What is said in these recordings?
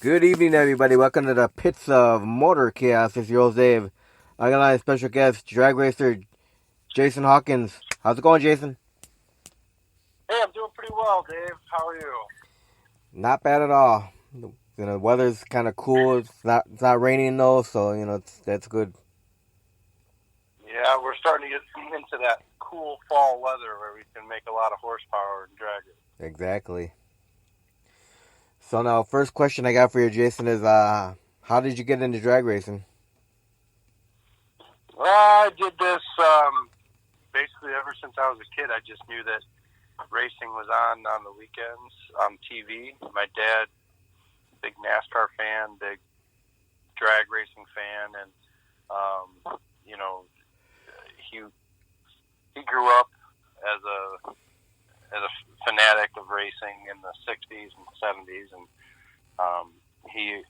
Good evening, everybody. Welcome to the Pits of Motor Chaos. It's your host, Dave. I got a special guest, drag racer Jason Hawkins. How's it going, Jason? Hey, I'm doing pretty well, Dave. How are you? Not bad at all. The weather's kind of cool. It's not raining though, so that's good. Yeah, we're starting to get into that cool fall weather where we can make a lot of horsepower and drag it. Exactly. So now, first question I got for you, Jason, is how did you get into drag racing? Well, I did this basically ever since I was a kid. I just knew that racing was on the weekends on TV. My dad, big NASCAR fan, big drag racing fan, and you know, he he grew up as a fanatic of racing in the '60s and '70s, and he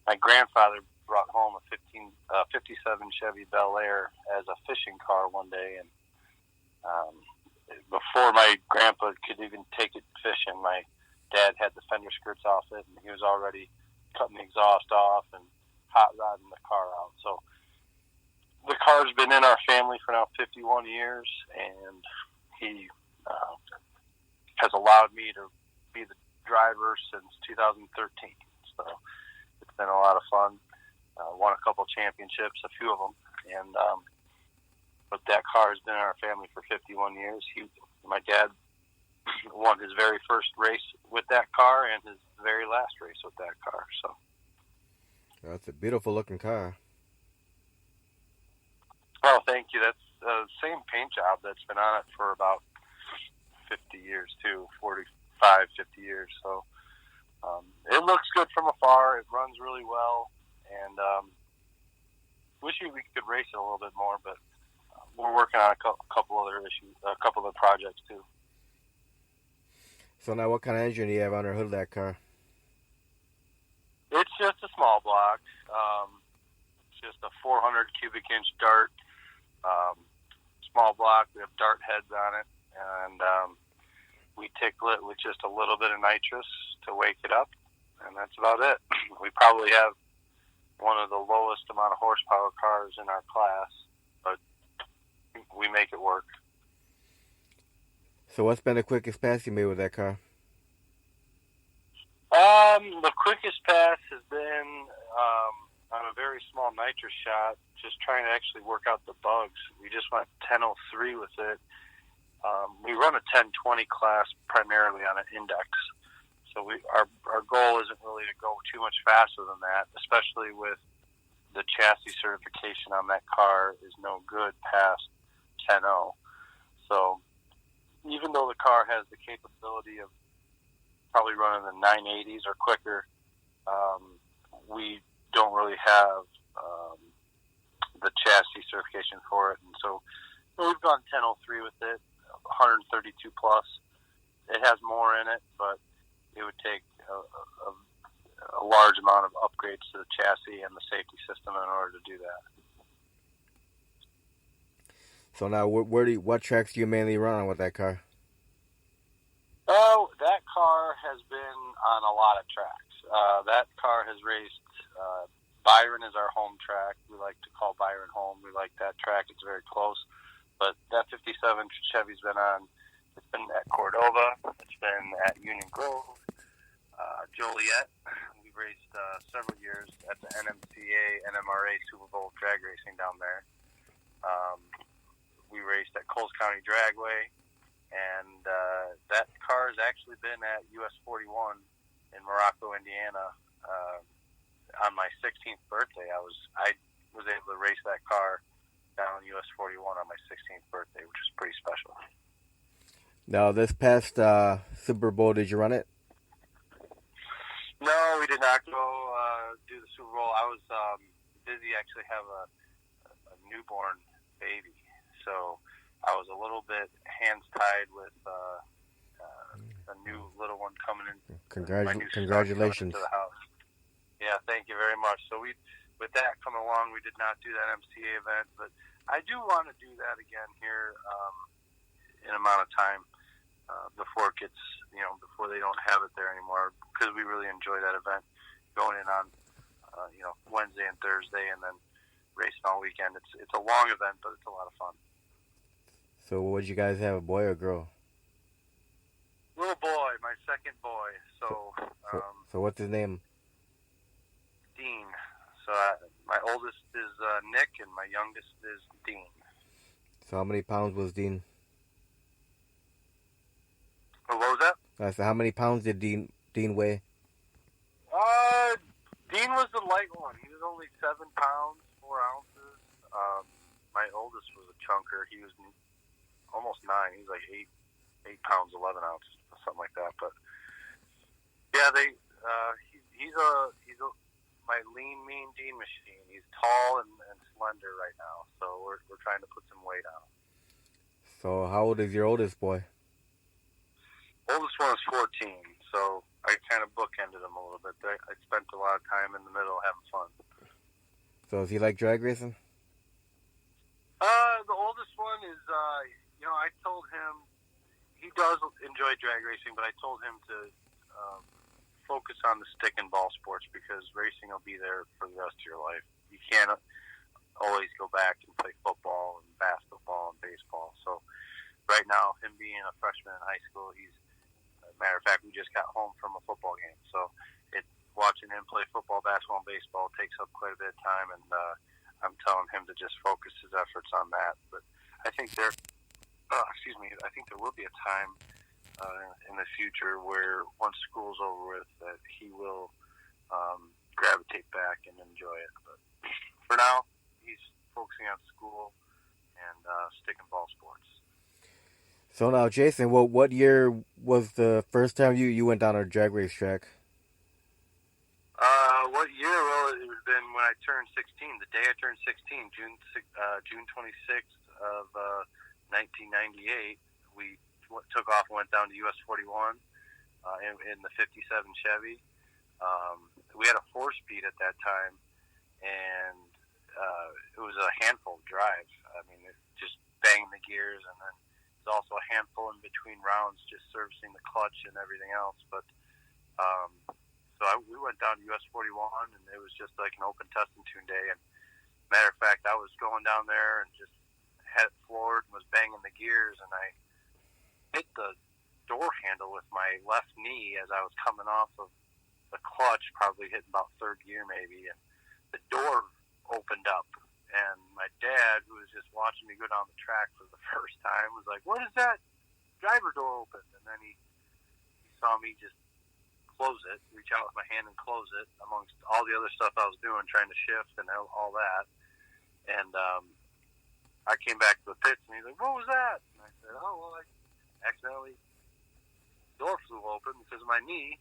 my grandfather brought home a 57 Chevy Bel Air as a fishing car one day, and um, before my grandpa could even take it fishing, my dad had the fender skirts off it, and he was already cutting the exhaust off and hot rodding the car out. So the car's been in our family for now 51 years, and he uh, has allowed me to be the driver since 2013. So it's been a lot of fun. Won a couple championships, a few of them, and but that car has been in our family for 51 years. My dad, won his very first race with that car and his very last race with that car. So, That's a beautiful looking car. oh, thank you. That's the same paint job that's been on it for about 50 years too, 45, 50 years. So it looks good from afar. It runs really well, and wish we could race it a little bit more, but we're working on a couple other issues, a couple of projects too. So now, what kind of engine do you have under the hood of that car? It's just a small block. It's just a 400 cubic inch dart, um, small block. We have dart heads on it, and we tickle it with just a little bit of nitrous to wake it up, and that's about it. We probably have one of the lowest amount of horsepower cars in our class, but we make it work. So what's been the quickest pass you made with that car? The quickest pass has been on a very small nitrous shot, just trying to actually work out the bugs. We just went 10:03 with it. We run a 10:20 class primarily on an index, so our goal isn't really to go too much faster than that, especially with the chassis certification on that car is no good past 10:0. So even though the car has the capability of probably running the 980s or quicker, we don't really have the chassis certification for it. And so we've gone 10:03 with it, 132 plus. It has more in it, but it would take a large amount of upgrades to the chassis and the safety system in order to do that. So now, what tracks do you mainly run on with that car? Oh, that car has been on a lot of tracks. That car has raced. Byron is our home track. We like to call Byron home. We like that track. It's very close. But that 57 Chevy's been on. It's been at Cordova. It's been at Union Grove, Joliet. We've raced several years at the NMCA, NMRA Super Bowl drag racing down there. We raced at Coles County Dragway. And that car has actually been at US 41 in Morocco, Indiana. On my 16th birthday, I was able to race that car down US 41 on my 16th birthday, which was pretty special. Now, this past Super Bowl, did you run it? No, we did not go do the Super Bowl. I was busy. Actually, have a newborn baby, so I was a little bit hands tied with a new little one coming in. Congratulations. To the house. Yeah, thank you very much. So with that coming along, we did not do that MCA event, but I do want to do that again here in an amount of time before it gets, before they don't have it there anymore, because we really enjoy that event. going in on Wednesday and Thursday, and then racing all weekend. It's a long event, but it's a lot of fun. So, would you guys have, a boy or girl? Little boy, my second boy. So, So so what's his name? Dean. So my oldest is Nick, and my youngest is Dean. So, how many pounds was Dean? What was that? So, how many pounds did Dean weigh? Dean was the light one. He was only 7 pounds 4 ounces. My oldest was a chunker. He was almost 9. He was like 8 pounds 11 ounces, something like that. But yeah, he's my lean, mean Dean machine. He's tall and slender right now, so we're trying to put some weight on him. So, how old is your oldest boy? Oldest one is 14, so I kind of bookended him a little bit. I spent a lot of time in the middle having fun. So, does he like drag racing? The oldest one is, I told him he does enjoy drag racing, but I told him to focus on the stick and ball sports because racing will be there for the rest of your life. You can't always go back and play football and basketball and baseball. So right now, him being a freshman in high school, matter of fact, we just got home from a football game. So watching him play football, basketball, and baseball takes up quite a bit of time, and I'm telling him to just focus his efforts on that. But I think there will be a time in the future where once school's over with, that he will gravitate back and enjoy it. But for now, he's focusing on school and stick and ball sports. So now, Jason, what year was the first time you went down a drag race track? What year? Well, it was been when I turned 16. The day I turned 16, June 26th of 1998, we took off and went down to US 41 in the 57 Chevy. We had a 4-speed at that time, and it was a handful drive. I mean, it just banging the gears, and then there's also a handful in between rounds just servicing the clutch and everything else. But we went down to US 41, and it was just like an open test and tune day. And matter of fact, I was going down there and just had it floored and was banging the gears, and I hit the door handle with my left knee as I was coming off of the clutch, probably hitting about third gear maybe, and the door opened up. And my dad, who was just watching me go down the track for the first time, was like, "What is that driver door open?" And then he saw me just close it, reach out with my hand and close it, amongst all the other stuff I was doing, trying to shift and all that. And I came back to the pits, and he's like, "What was that?" And I said, "Oh, well, I accidentally, door flew open because of my knee."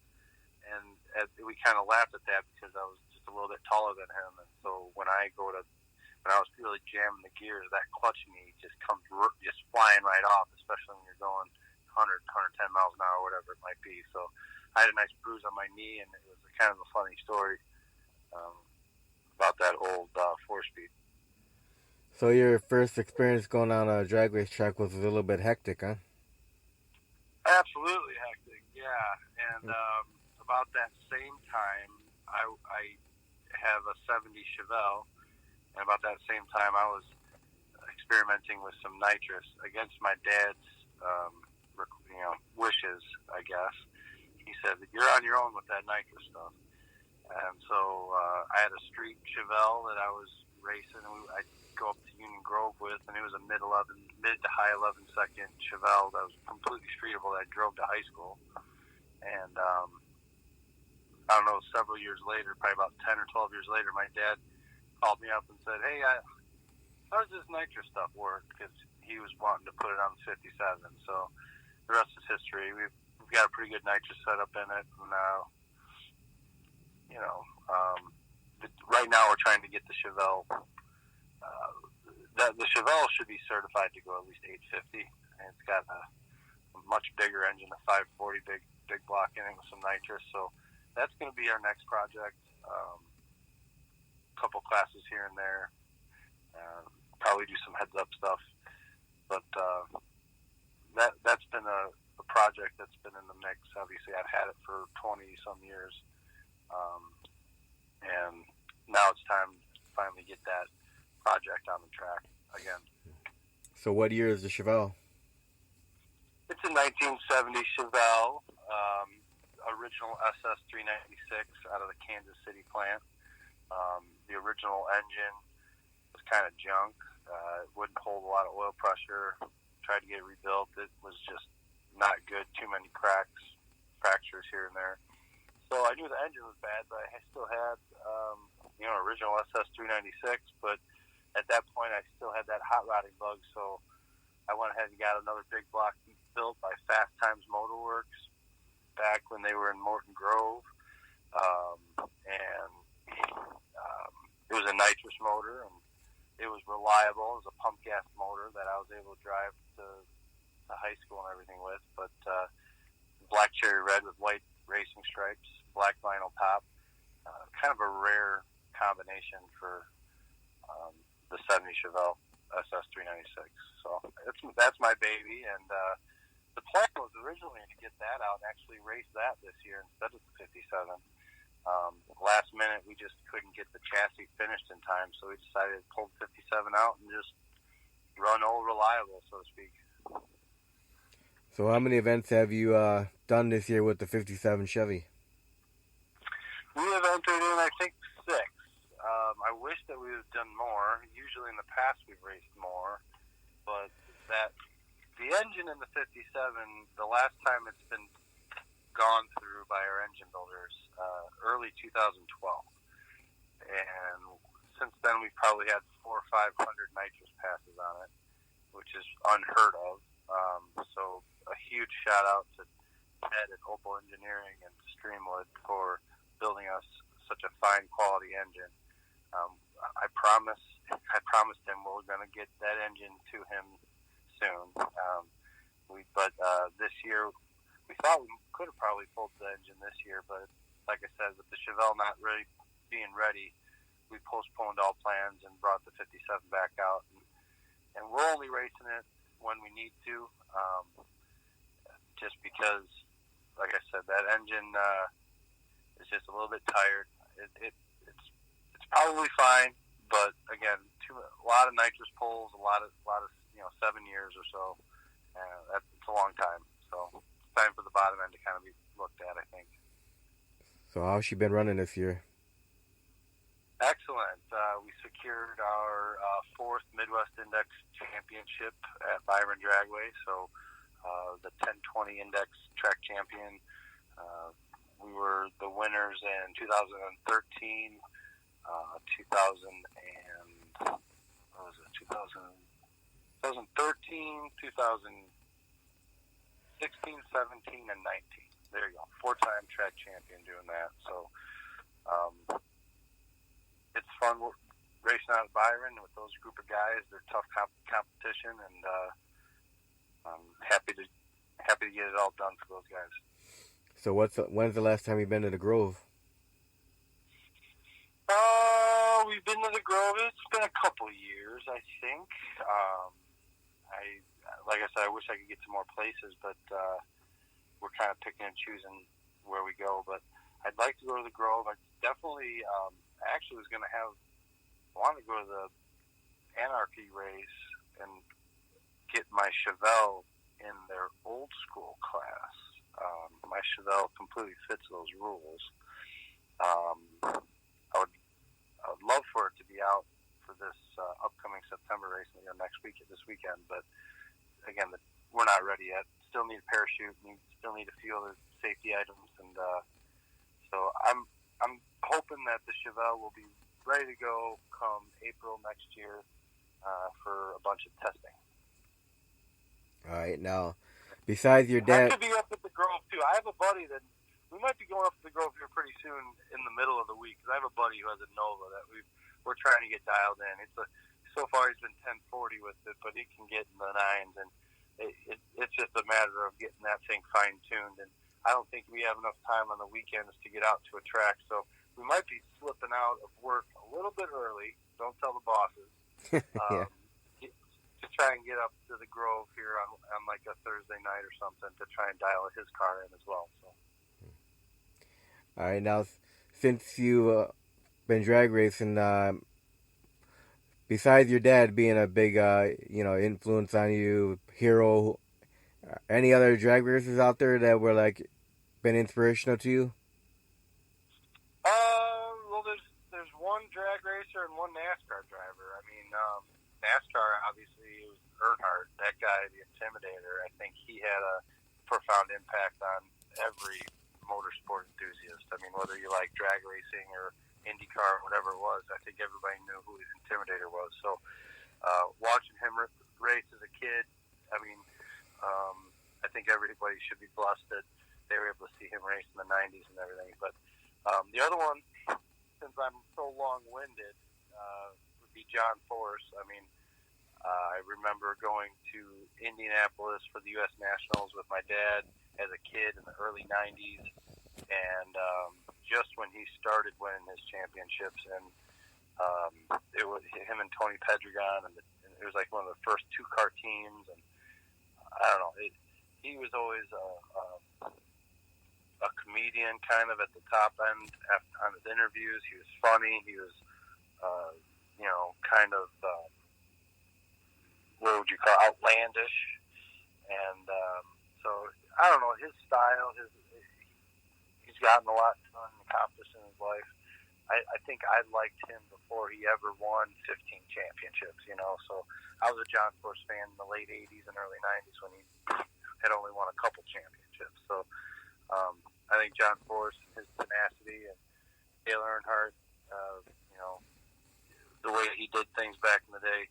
And we kind of laughed at that because I was just a little bit taller than him. And so when I was really jamming the gears, that clutch knee just comes just flying right off, especially when you're going 100, 110 miles an hour, whatever it might be. So I had a nice bruise on my knee, and it was kind of a funny story about that old 4-speed. So your first experience going on a drag race track was a little bit hectic, huh? Absolutely hectic, yeah. And about that same time, I have a 70 Chevelle, and about that same time, I was experimenting with some nitrous against my dad's, wishes, I guess. He said that you're on your own with that nitrous stuff. And so I had a street Chevelle that I was racing, and I'd go up to Union Grove with, and it was a mid to high 11 second Chevelle that was completely streetable that I drove to high school. And I don't know, several years later, probably about 10 or 12 years later, my dad called me up and said, "Hey, how does this nitrous stuff work?" Because he was wanting to put it on the 57. So the rest is history. We've got a pretty good nitrous setup in it. And right now we're trying to get the Chevelle. The Chevelle should be certified to go at least 850, and it's got a much bigger engine, a 540 big block in it with some nitrous. So that's going to be our next project. Couple classes here and there. Probably do some heads up stuff, but that's been a project that's been in the mix. Obviously, I've had it for 20 some years. and now it's time to finally get that project on the track again. So what year is the Chevelle? It's a 1970 Chevelle, original SS 396 out of the Kansas City plant. The original engine was kind of junk. It wouldn't hold a lot of oil pressure. Tried to get it rebuilt. It was just not good. Too many cracks, fractures here and there. So I knew the engine was bad, but I still had, original SS 396. But at that point, I still had that hot rodding bug. So I went ahead and got another big block built by Fast Times Motorworks back when they were in Morton Grove. It was a nitrous motor, and it was reliable. It was a pump gas motor that I was able to drive to high school and everything with. But black cherry red with white racing stripes, black vinyl top, kind of a rare combination for the 70 Chevelle SS 396. So that's my baby, and the plan was originally to get that out and actually race that this year instead of the 57. Last minute, we just couldn't get the chassis finished in time, so we decided to pull the 57 out and just run old reliable, so to speak. So how many events have you done this year with the 57 Chevy? We have entered in, I think, 6. I wish that we would have done more. Usually in the past we've raced more, but the engine in the 57, the last time it's been gone through by our engine builders, early 2012. And since then we've probably had 400 or 500 nitrous passes on it, which is unheard of. So a huge shout out to Ed at Opal Engineering and Streamwood for building us such a fine quality engine. I promised him we're going to get that engine to him soon. But this year we thought we could have probably pulled the engine this year, but like I said, with the Chevelle not really being ready, we postponed all plans and brought the 57 back out. And we're only racing it when we need to, just because, like I said, that engine is just a little bit tired. It's probably fine, but again, a lot of nitrous pulls, a lot of 7 years or so. It's a long time, so it's time for the bottom end to kind of be looked at, I think. So how's she been running this year? Excellent. We secured our 4th Midwest Index Championship at Byron Dragway, so the 1020 Index Track Champion. We were the winners in 2013, 2013, 2016, 17, and 19. There you go. 4-time track champion doing that. So it's fun racing out of Byron with those group of guys. They're tough competition, and I'm happy to get it all done for those guys. So when's the last time you've been to the Grove? We've been to the Grove. It's been a couple years, I think. Like I said, I wish I could get to more places, but we're kind of picking and choosing where we go. But I'd like to go to the Grove. I definitely, actually was going to want to go to the Anarchy race and get my Chevelle in their old school class. My Chevelle completely fits those rules. I would love for it to be out for this upcoming September race this weekend, but again, we're not ready yet. Still need a parachute, still need a few other safety items, and so I'm hoping that the Chevelle will be ready to go come April next year for a bunch of testing. All right, now, besides your dad... I could be up at the Grove, too. I have a buddy that... We might be going up to the Grove here pretty soon in the middle of the week, because I have a buddy who has a Nova that we're trying to get dialed in. So far he's been 1040 with it, but he can get in the 9s, and it's just a matter of getting that thing fine-tuned. And I don't think we have enough time on the weekends to get out to a track, so we might be slipping out of work a little bit early. Don't tell the bosses. Yeah. To try and get up to the Grove here on like a Thursday night or something to try and dial his car in as well. So. All right, now, since you been drag racing. Besides your dad being a big, influence on you, hero, any other drag racers out there that were like been inspirational to you? Well, there's one drag racer and one NASCAR driver. I mean, NASCAR obviously was Earnhardt, that guy, the Intimidator. I think he had a profound impact on every motorsport enthusiast. I mean, whether you like drag racing or IndyCar or whatever it was, I think everybody knew who the Intimidator was. So, watching him race as a kid, I mean, I think everybody should be blessed that they were able to see him race in the '90s and everything. But the other one, since I'm so long-winded, would be John Force. I mean, I remember going to Indianapolis for the U.S. Nationals with my dad as a kid in the early '90s, and just when he started winning his championships, and it was him and Tony Pedregon, and it was like one of the first two-car teams, and I don't know. He was always a comedian, kind of at the top end on his interviews. He was funny. He was, kind of what would you call outlandish, and so I don't know his style. He's gotten a lot done and accomplished in his life. I think I liked him before he ever won 15 championships. So I was a John Force fan in the late '80s and early '90s when he had only won a couple championships. So I think John Force, his tenacity, and Dale Earnhardt, the way he did things back in the day,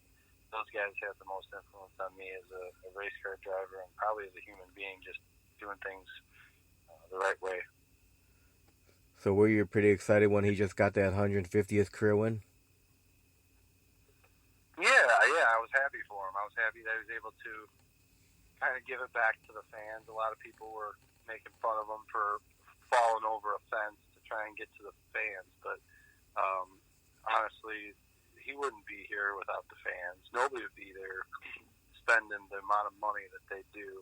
those guys had the most influence on me as a race car driver and probably as a human being, just doing things the right way. So were you pretty excited when he just got that 150th career win? Yeah, I was happy for him. I was happy that he was able to kind of give it back to the fans. A lot of people were making fun of him for falling over a fence to try and get to the fans, but honestly, he wouldn't be here without the fans. Nobody would be there spending the amount of money that they do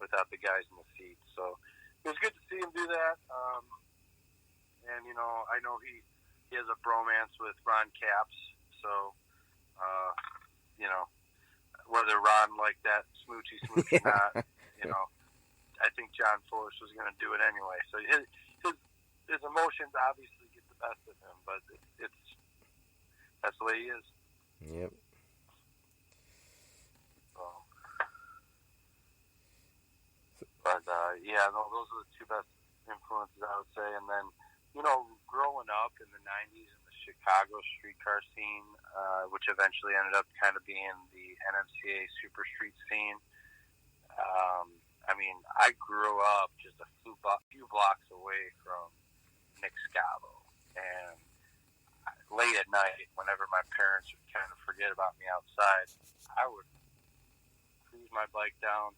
without the guys in the seats. So it was good to see him do that. And I know he has a bromance with Ron Capps, so whether Ron liked that smoochy or not, I think John Force was going to do it anyway. So his emotions obviously get the best of him, but that's the way he is. Yep. Those are the two best influences, I would say. And then, growing up in the '90s in the Chicago streetcar scene, which eventually ended up kind of being the NMCA Super Street scene. I grew up just a few blocks away from Nick Scavo, and late at night, whenever my parents would kind of forget about me outside, I would cruise my bike down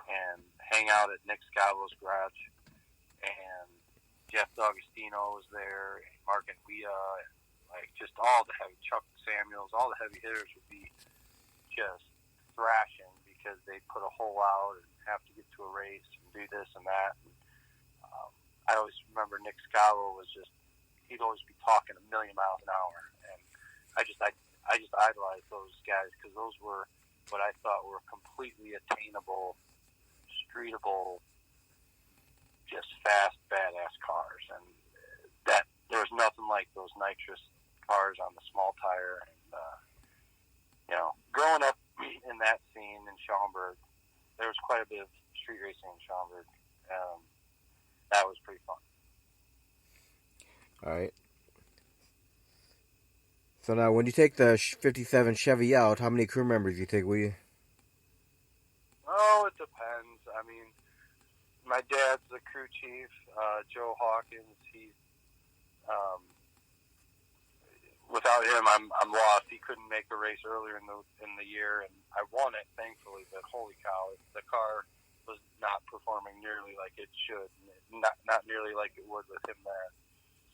and hang out at Nick Scavo's garage, and Jeff D'Agostino was there, and Mark and Wea, and just all the heavy Chuck Samuels, all the heavy hitters would be just thrashing because they put a hole out and have to get to a race and do this and that. And, I always remember Nick Scavo was he'd always be talking a million miles an hour, and I just idolized those guys because those were what I thought were completely attainable, streetable, just fast, badass cars, and that there was nothing like those nitrous cars on the small tire. And growing up in that scene in Schaumburg, there was quite a bit of street racing in Schaumburg. That was pretty fun. All right. So now, when you take the '57 Chevy out, how many crew members do you take with you? Oh, it depends. I mean, my dad's the crew chief, Joe Hawkins. He's without him, I'm lost. He couldn't make a race earlier in the year, and I won it thankfully. But holy cow, the car was not performing nearly like it should, not nearly like it would with him there.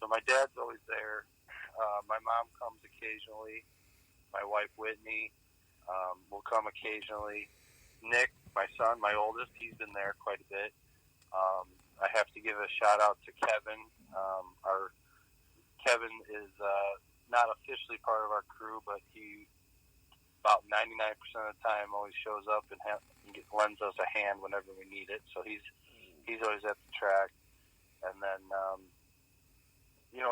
So my dad's always there. My mom comes occasionally. My wife Whitney will come occasionally. Nick, my son, my oldest, he's been there quite a bit. I have to give a shout out to Kevin, our Kevin is not officially part of our crew, but he about 99% of the time always shows up and lends us a hand whenever we need it. So he's always at the track. And then,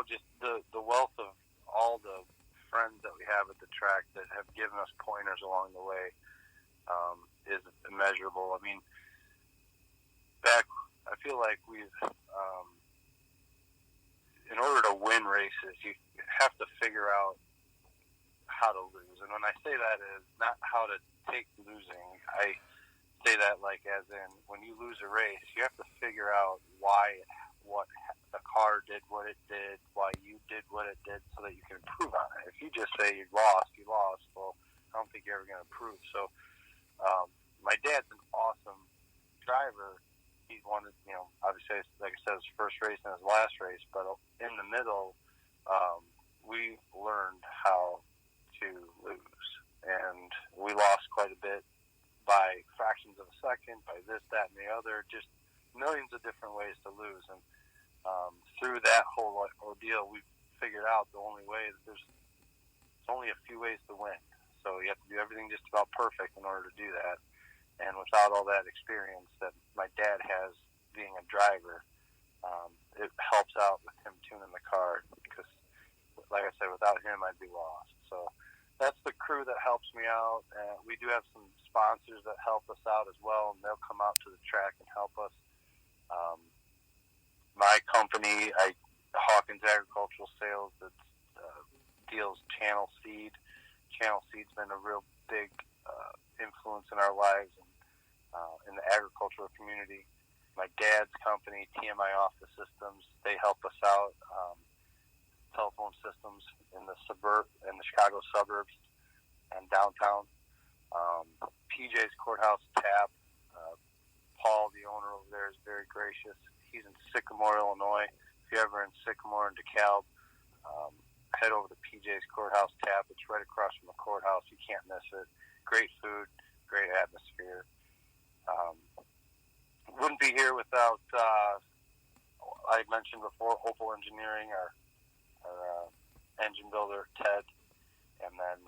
just the wealth of all the friends that we have at the track that have given us pointers along the way is immeasurable. I mean, I feel like we've, in order to win races, you have to figure out how to lose. And when I say that is not how to take losing, I say that like as in when you lose a race, you have to figure out what the car did, what it did, why you did what it did, so that you can improve on it. If you just say you lost, well, I don't think you're ever going to improve. So my dad's an awesome driver. He wanted, obviously, like I said, his first race and his last race, but in the middle, we learned how to lose, and we lost quite a bit by fractions of a second, by this, that, and the other, just millions of different ways to lose. And through that whole ordeal, we figured out the only way that there's only a few ways to win. So you have to do everything just about perfect in order to do that. And without all that experience that my dad has being a driver, it helps out with him tuning the car, because, like I said, without him, I'd be lost. So that's the crew that helps me out. We do have some sponsors that help us out as well, and they'll come out to the track and help us. My company, Hawkins Agricultural Sales, that deals Channel Seed. Channel Seed's been a real big influence in our lives and in the agricultural community. My dad's company, TMI Office Systems, they help us out. Telephone systems in the Chicago suburbs and downtown. PJ's Courthouse Tap. Paul, the owner over there, is very gracious. He's in Sycamore, Illinois. If you're ever in Sycamore and DeKalb, head over to PJ's Courthouse Tap. It's right across from the courthouse. You can't miss it. Great food, great atmosphere. Wouldn't be here without, I mentioned before, Opal Engineering, our engine builder, Ted. And then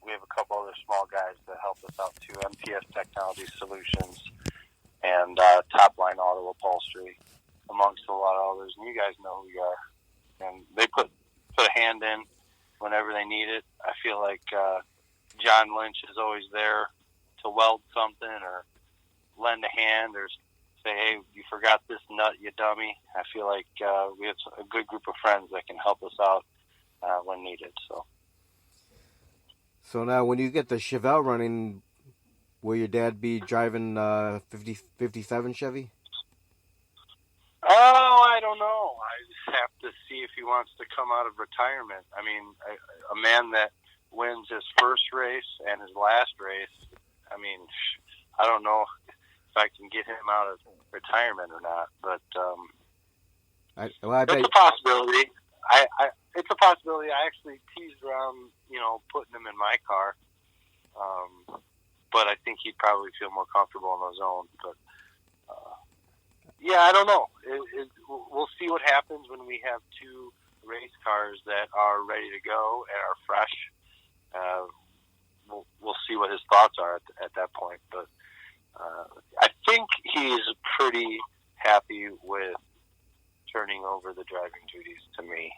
we have a couple other small guys that help us out too, MTS Technology Solutions and Top Line Auto Upholstery, amongst a lot of others. And you guys know who you are. And they put a hand in whenever they need it. I feel like John Lynch is always there to weld something or lend a hand or say, hey, you forgot this nut, you dummy. I feel like we have a good group of friends that can help us out when needed. So now when you get the Chevelle running, will your dad be driving 57 Chevy? Oh, I don't know. I just have to see if he wants to come out of retirement. I mean, a man that wins his first race and his last race, I mean, I don't know if I can get him out of retirement or not, but it's a possibility. It's a possibility. I actually teased around, putting him in my car, but I think he'd probably feel more comfortable on his own. But yeah, I don't know. We'll see what happens when we have two race cars that are ready to go and are fresh. We'll see what his thoughts are at that point. But I think he's pretty happy with turning over the driving duties to me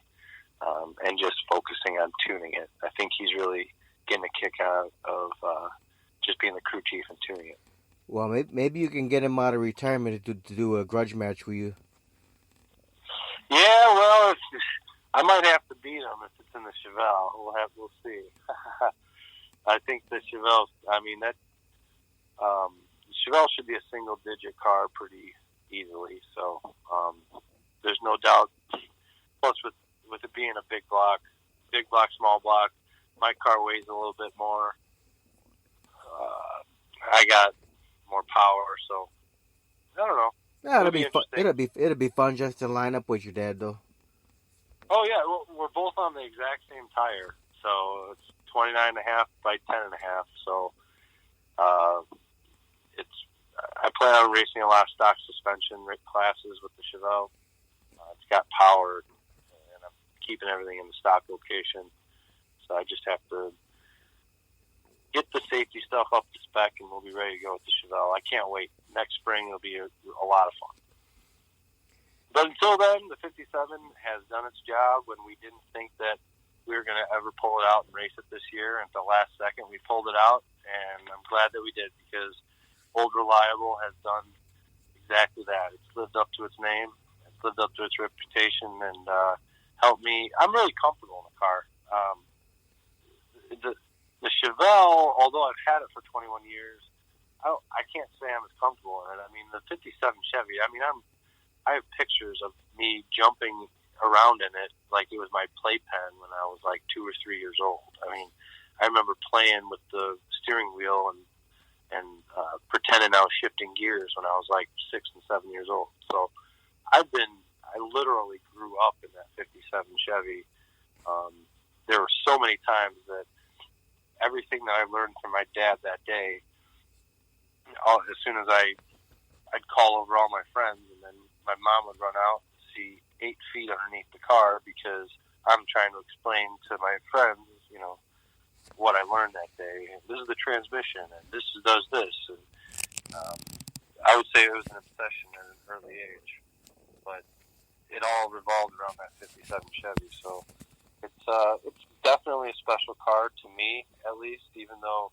and just focusing on tuning it. I think he's really getting a kick out of just being the crew chief and tuning it. Well, maybe you can get him out of retirement to do a grudge match with you. Yeah, well, I might have to beat him if it's in the Chevelle. We'll see. I think the Chevelle, Chevelle should be a single-digit car pretty easily. So there's no doubt. Plus, with it being a big block, small block, my car weighs a little bit more. I got more power, so I don't know. Yeah, it'll be fun. It'll be fun just to line up with your dad, though. Oh yeah, we're both on the exact same tire, so it's 29.5 by 10.5. So I plan on racing a lot of stock suspension classes with the Chevelle. It's got power, and I'm keeping everything in the stock location. So I just have to get the safety stuff up to spec, and we'll be ready to go with the Chevelle. I can't wait. Next spring it'll be a lot of fun. But until then, the 57 has done its job. When we didn't think that we were going to ever pull it out and race it this year, and at the last second we pulled it out, and I'm glad that we did, because Old Reliable has done exactly that. It's lived up to its name. It's lived up to its reputation, and helped me. I'm really comfortable in the car. The Chevelle, although I've had it for 21 years, I can't say I'm as comfortable in it. I mean, the 57 Chevy, I have pictures of me jumping around in it like it was my playpen when I was like 2 or 3 years old. I mean, I remember playing with the steering wheel and pretending I was shifting gears when I was like 6 and 7 years old. So I literally grew up in that 57 Chevy. There were so many times that everything that I learned from my dad that day, as soon as I'd call over all my friends, and then my mom would run out and see 8 feet underneath the car because I'm trying to explain to my friends, what I learned that day. This is the transmission, and this does this. And I would say it was an obsession at an early age, but it all revolved around that 57 Chevy. So it's definitely a special car to me, at least, even though,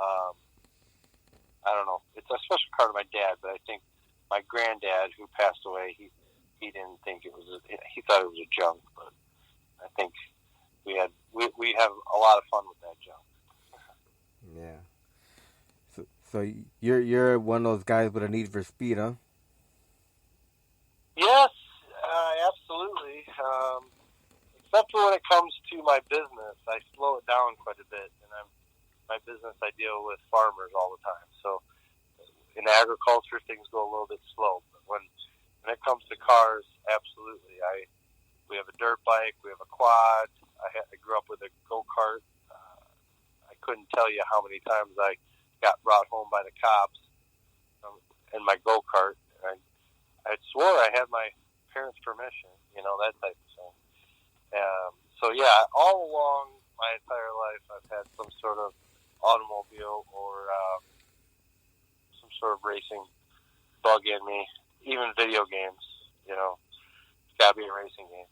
I don't know, it's a special car to my dad, but I think my granddad, who passed away, he didn't think it was, he thought it was a junk, but I think we have a lot of fun with that junk. Yeah. So you're one of those guys with a need for speed, huh? Yes, absolutely. Except for when it comes to my business, I slow it down quite a bit, and my business, I deal with farmers all the time. So in agriculture, things go a little bit slow. But when it comes to cars, absolutely. We have a dirt bike, we have a quad. I grew up with a go-kart. I couldn't tell you how many times I got brought home by the cops in my go-kart. I swore I had my parents' permission, that type of thing. So yeah, all along my entire life, I've had some sort of automobile or some sort of racing bug in me. Even video games, it's got to be a racing game.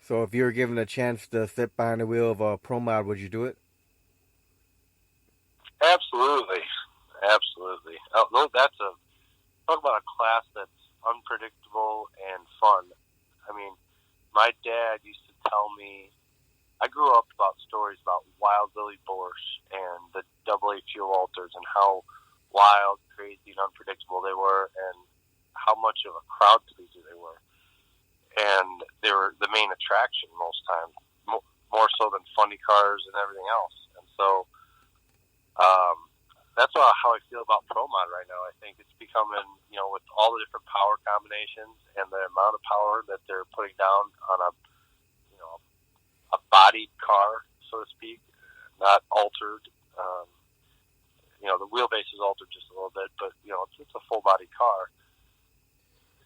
So if you were given a chance to sit behind the wheel of a Pro Mod, would you do it? Absolutely. Talk about a class that's unpredictable and fun. I mean, my dad used to tell me, I grew up about stories about Wild Billy Borscht and the AA Fuel Alters and how wild, crazy, and unpredictable they were, and how much of a crowd pleaser they were. And they were the main attraction most times, more so than funny cars and everything else. And so that's how I feel about Pro Mod right now. I think it's becoming, with all the different power combinations and the amount of power that they're putting down on a bodied car, so to speak, not altered. The wheelbase is altered just a little bit, but it's a full body car.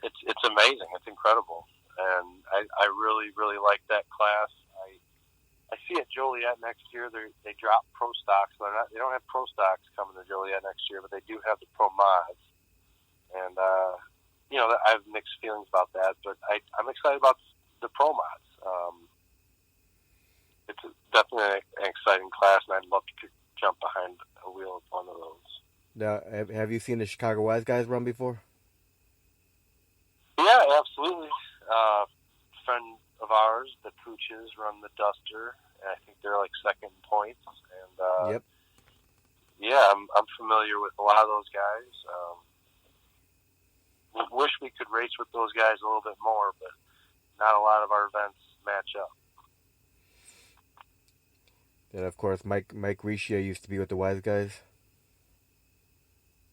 It's amazing. It's incredible. And I really, really like that class. I see at Joliet next year they drop pro stocks. They don't have pro stocks coming to Joliet next year, but they do have the pro mods. And I have mixed feelings about that, but I'm excited about the pro mods. It's definitely an exciting class, and I'd love to jump behind a wheel of one of those. Now, have you seen the Chicago Wise guys run before? Yeah, absolutely. Friend of ours, the Pooches, run the Duster, and I think they're like second in points. And yep. Yeah, I'm familiar with a lot of those guys. Wish we could race with those guys a little bit more, but not a lot of our events match up. And of course, Mike Riccia used to be with the Wise guys.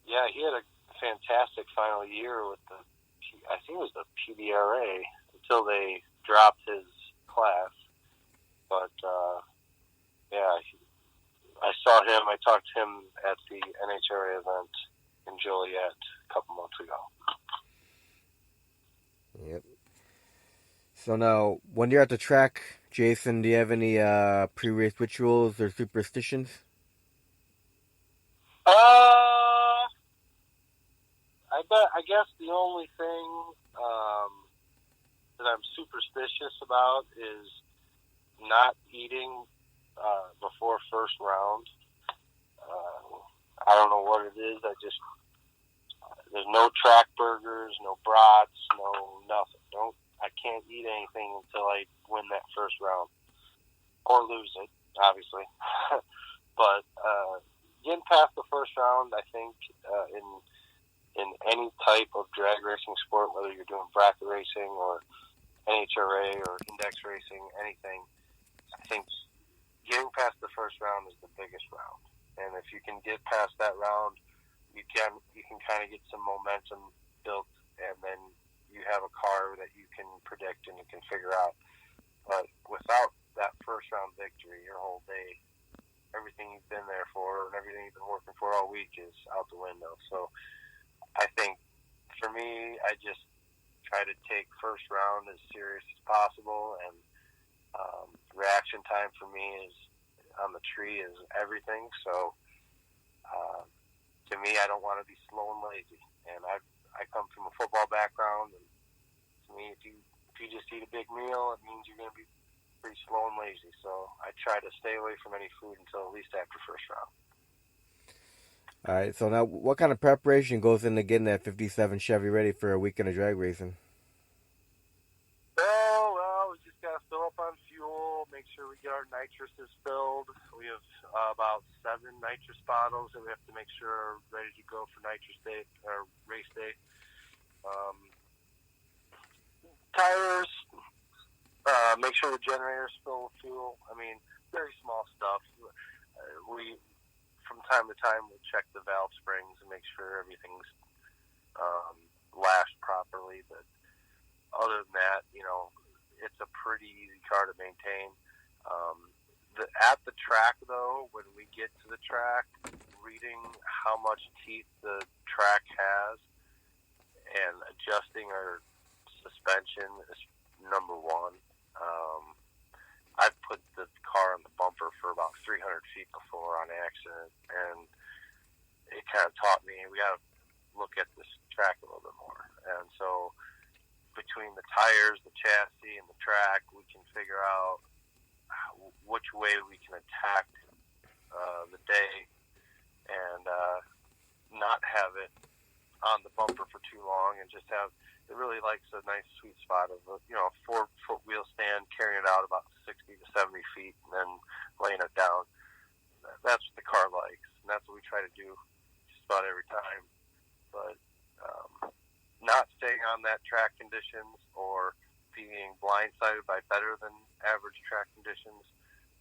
Yeah, he had a fantastic final year with I think it was the PDRA until they dropped his class. But yeah, I saw him. I talked to him at the NHRA event in Joliet a couple months ago. Yep. So now, when you're at the track, Jason, do you have any pre-race rituals or superstitions? Uh, I guess the only thing that I'm superstitious about is not eating before first round. I don't know what it is. There's no track burgers, no brats, no nothing. I can't eat anything until I win that first round or lose it, obviously. But getting past the first round, I think in any type of drag racing sport, whether you're doing bracket racing or NHRA or index racing, anything, I think getting past the first round is the biggest round. And if you can get past that round, you can kind of get some momentum built, and then you have a car that you can predict and you can figure out. But without that first round victory, your whole day, everything you've been there for and everything you've been working for all week is out the window. So I think for me, I just try to take first round as serious as possible, and reaction time for me is on the tree is everything. So to me, I don't want to be slow and lazy. And I come from a football background, and to me, if you just eat a big meal, it means you're going to be pretty slow and lazy. So I try to stay away from any food until at least after first round. All right. So now, what kind of preparation goes into getting that '57 Chevy ready for a weekend of drag racing? Well, we just got to fill up on fuel, make sure we get our nitrous is filled. We have about 7 nitrous bottles that we have to make sure are ready to go for nitrous day or race day. Tires, make sure the generator's full of fuel. I mean, very small stuff. We, from time to time, we'll check the valve springs and make sure everything's lashed properly, but other than that, it's a pretty easy car to maintain. At the track, though, when we get to the track, reading how much teeth the track has and adjusting our suspension is number one. I've put the car on the bumper for about 300 feet before on accident, and it kind of taught me we got to look at this track a little bit more. And so between the tires, the chassis, and the track, we can figure out which way we can attack the day and not have it on the bumper for too long, and just have it really likes a nice sweet spot of a 4-foot wheel stand, carrying it out about 60 to 70 feet, and then laying it down. That's what the car likes, and that's what we try to do just about every time. But not staying on that track conditions or being blindsided by better than average track conditions,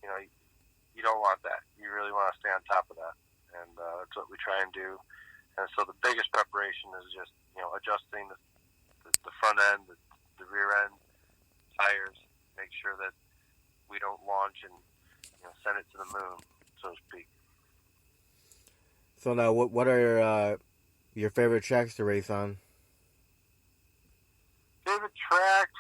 you don't want that. You really want to stay on top of that, and that's what we try and do. And so the biggest preparation is just adjusting the front end, the rear end, tires, make sure that we don't launch and send it to the moon, so to speak. So now, what are your favorite tracks to race on? Favorite tracks?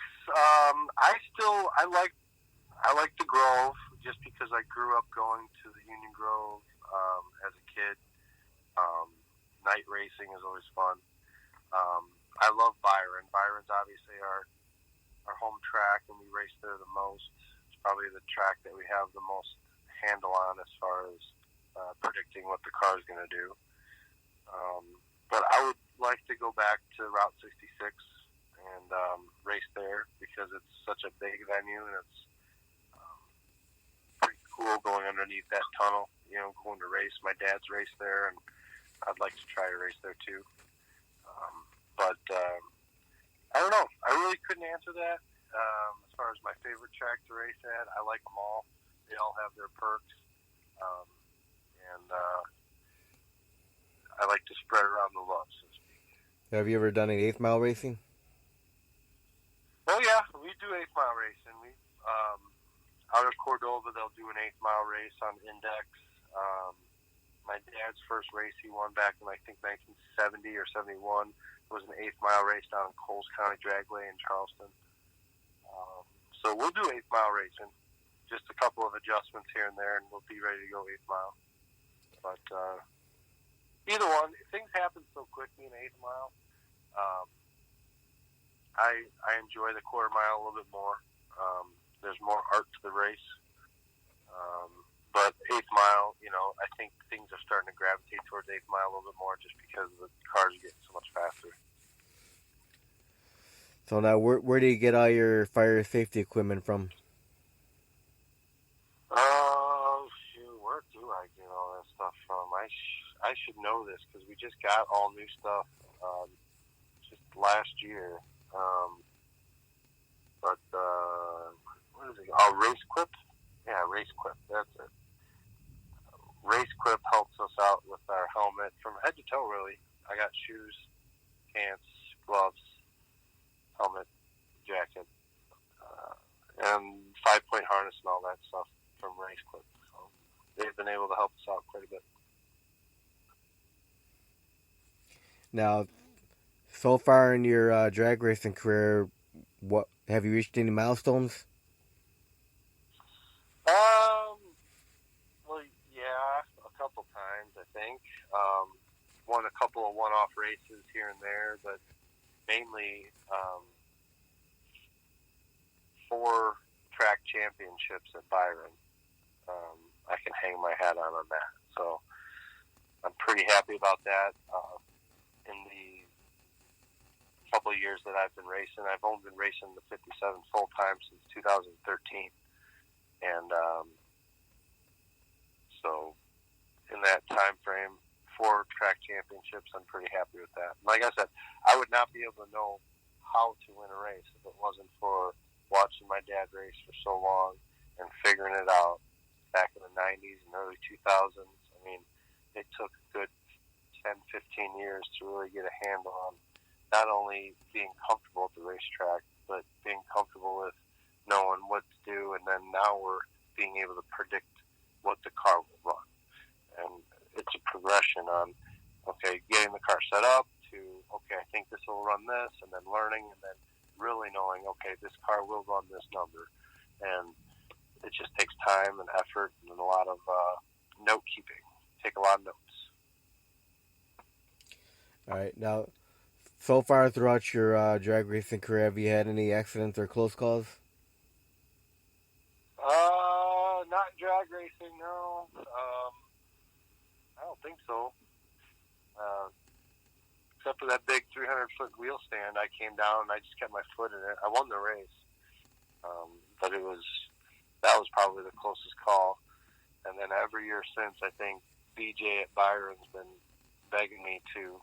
I like the Grove just because I grew up going to the Union Grove as a kid. Night racing is always fun. I love Byron. Byron's obviously our home track, and we race there the most. It's probably the track that we have the most handle on as far as predicting what the car is going to do. But I would like to go back to Route 66 and race there because it's such a big venue, and it's pretty cool going underneath that tunnel, going to race. My dad's raced there, and I'd like to try to race there too. But I don't know. I really couldn't answer that. As far as my favorite track to race at, I like them all. They all have their perks. And I like to spread around the love, so to speak. Have you ever done any 8th mile racing? Oh, yeah. We do 8th mile racing. Out of Cordova, they'll do an 8th mile race on Index. My dad's first race he won back in, I think, 1970 or 71 was an 8th mile race down in Coles County Dragway in Charleston. So we'll do 8th mile racing. Just a couple of adjustments here and there, and we'll be ready to go 8th mile. But either one, things happen so quickly in 8th mile. I enjoy the quarter mile a little bit more. There's more art to the race. But 8th mile, I think things are starting to gravitate towards 8th mile a little bit more just because the cars are getting so much faster. So now, where do you get all your fire safety equipment from? Oh, shoot, where do I get all that stuff from? I should know this because we just got all new stuff just last year. But what is it? Oh, Race Quip? Yeah, Race Quip. That's it. Race Quip helps us out with our helmet from head to toe, really. I got shoes, pants, gloves, helmet, jacket, and 5-point harness and all that stuff from Race Quip. So they've been able to help us out quite a bit. Now, so far in your drag racing career, what have you reached any milestones? Well, yeah, a couple times, I think. Won a couple of one-off races here and there, but mainly 4 track championships at Byron. I can hang my hat on that. So I'm pretty happy about that. In the couple of years that I've been racing, I've only been racing the 57 full time since 2013. And so in that time frame, 4 track championships, I'm pretty happy with that. Like I said, I would not be able to know how to win a race if it wasn't for watching my dad race for so long and figuring it out back in the 90s and early 2000s. I mean, it took a good 10, 15 years to really get a handle on not only being comfortable at the racetrack, but being comfortable with knowing what to do. And then now we're being able to predict what the car will run. And it's a progression on, okay, getting the car set up to, okay, I think this will run this, and then learning, and then really knowing, okay, this car will run this number. And it just takes time and effort and a lot of note keeping. Take a lot of notes. All right. Now, so far throughout your drag racing career, have you had any accidents or close calls? Not drag racing, no. I don't think so. Except for that big 300-foot wheel stand, I came down and I just kept my foot in it. I won the race, but that was probably the closest call. And then every year since, I think BJ at Byron's been begging me to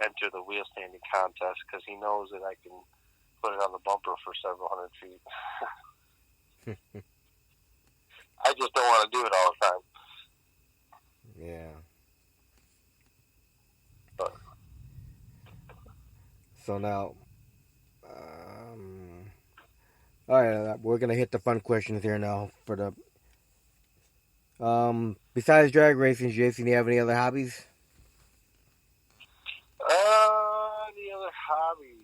enter the wheel standing contest because he knows that I can put it on the bumper for several hundred feet. I just don't want to do it all the time. Yeah. But. So now, all right, we're gonna hit the fun questions here now. For the besides drag racing, Jason, do you have any other hobbies? Any other hobbies?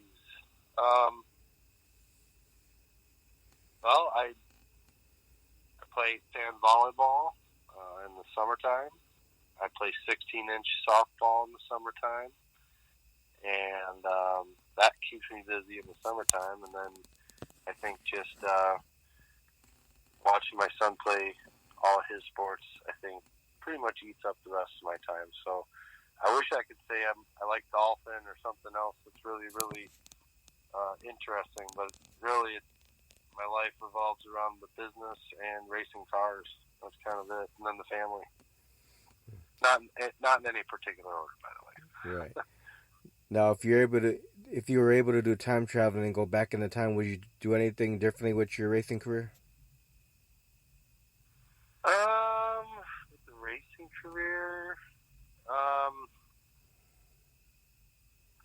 Well, I play sand volleyball in the summertime. I play 16-inch softball in the summertime. And that keeps me busy in the summertime. And then I think just watching my son play all his sports, I think pretty much eats up the rest of my time. So I wish I could say I like golfing or something else that's really, really interesting. But really, my life revolves around the business and racing cars. That's kind of it. And then the family. Not in any particular order, by the way. Right. Now, if you were able to do time traveling and go back in the time, would you do anything differently with your racing career? With the racing career,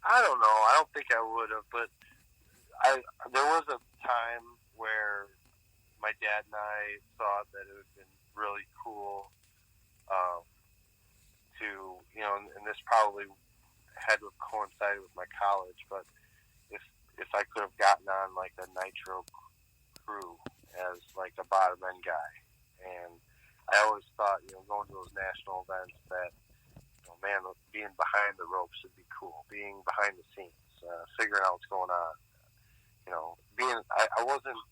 I don't know. I don't think I would have, but there was a time where my dad and I thought that it would have been really cool to, and this probably had to have coincided with my college, but if I could have gotten on like a nitro crew as like a bottom end guy, and I always thought, going to those national events that, man, being behind the ropes would be cool. Being behind the scenes, figuring out what's going on. I wasn't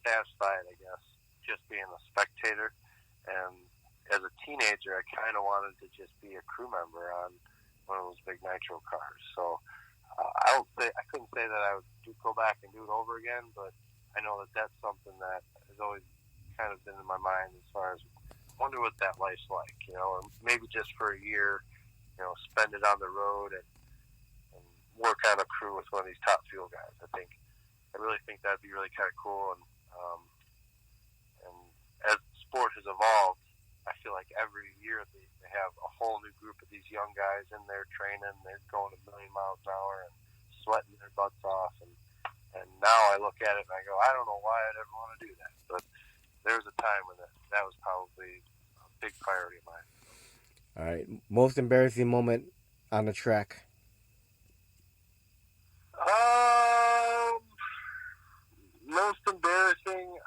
satisfied, I guess, just being a spectator. And as a teenager, I kind of wanted to just be a crew member on one of those big nitro cars. So I couldn't say that I would go back and do it over again, but I know that that's something that has always kind of been in my mind as far as wonder what that life's like, or maybe just for a year, spend it on the road and work on a crew with one of these top fuel guys. I really think that'd be really kind of cool. And as the sport has evolved, I feel like every year they have a whole new group of these young guys in there training. They're going a million miles an hour and sweating their butts off. And now I look at it and I go, I don't know why I'd ever want to do that, but there was a time when that was probably a big priority of mine. All right. Most embarrassing moment on the track? Most embarrassing,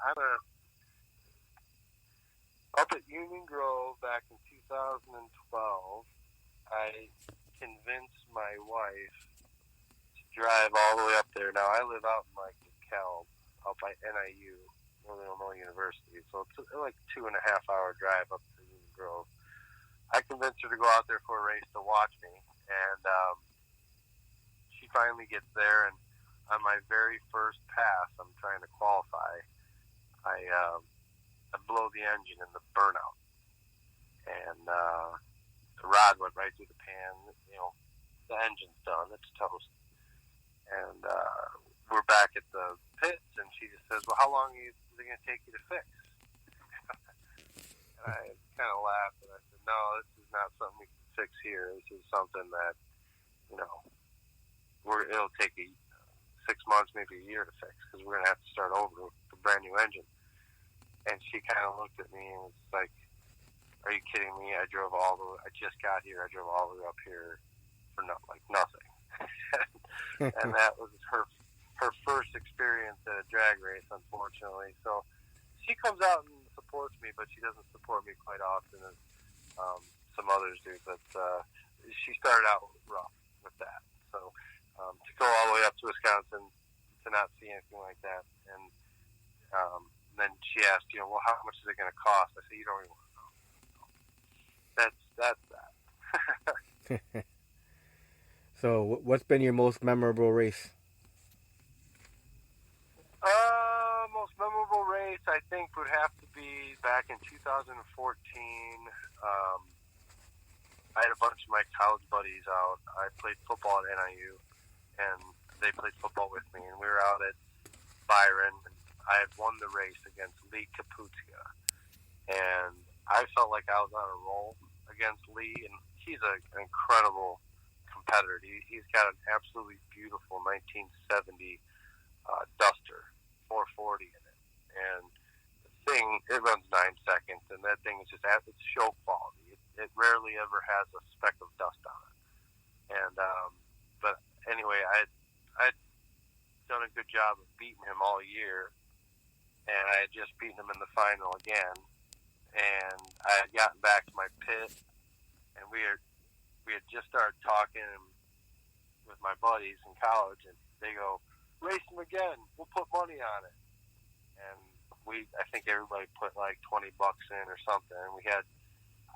up at Union Grove back in 2012, I convinced my wife to drive all the way up there. Now, I live out in like DeKalb, out by NIU. Northern Illinois University, so it's like 2.5 hour drive up to Union Grove. I convinced her to go out there for a race to watch me, and she finally gets there, and on my very first pass, I'm trying to qualify, I blow the engine in the burnout, and the rod went right through the pan. The engine's done, it's toast, and we're back at the pits, and she just says, well, how long is it going to take you to fix? And I kind of laughed, and I said, no, this is not something we can fix here. This is something that, it'll take 6 months, maybe a year to fix, because we're going to have to start over with a brand new engine. And she kind of looked at me and was like, are you kidding me? I just got here. I drove all the way up here for nothing. And that was her first experience at a drag race, unfortunately. So she comes out and supports me, but she doesn't support me quite often as some others do. But she started out rough with that. So to go all the way up to Wisconsin to not see anything like that, and then she asked, well, how much is it going to cost? I said, you don't even want to know. That's that. So, what's been your most memorable race? Most memorable race, I think, would have to be back in 2014. I had a bunch of my college buddies out. I played football at NIU, and they played football with me, and we were out at Byron, and I had won the race against Lee Kaputska, and I felt like I was on a roll against Lee, and he's an incredible competitor. He's got an absolutely beautiful 1970 Duster 440 in it, and the thing, it runs 9 seconds, and that thing is just it's show quality. It rarely ever has a speck of dust on it, and but anyway, I'd done a good job of beating him all year, and I had just beaten him in the final again, and I had gotten back to my pit, and we had just started talking with my buddies in college, and they go, race him again, we'll put money on it. And I think everybody put like $20 in or something, and we had,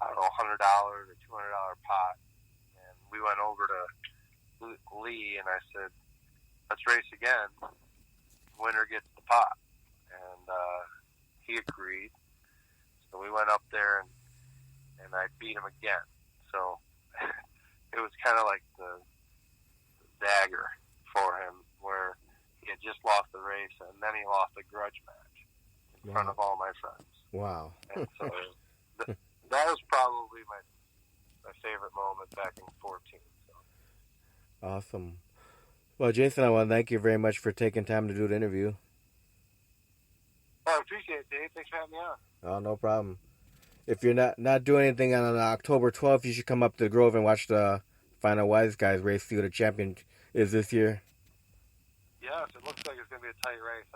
I don't know, $100 or $200 pot, and we went over to Lee, and I said, let's race again, winner gets the pot. And he agreed, so we went up there, and I beat him again. So it was kind of like the dagger for him, where he had just lost the race, and then he lost a grudge match in front of all my friends. Wow. And so that was probably my favorite moment back in 14. So. Awesome. Well, Jason, I want to thank you very much for taking time to do the interview. Oh, I appreciate it, Dave. Thanks for having me on. Oh, no problem. If you're not doing anything on October 12th, you should come up to the Grove and watch the Final Wise Guys race, see who the champion is this year. Yes, it looks like it's going to be a tight race.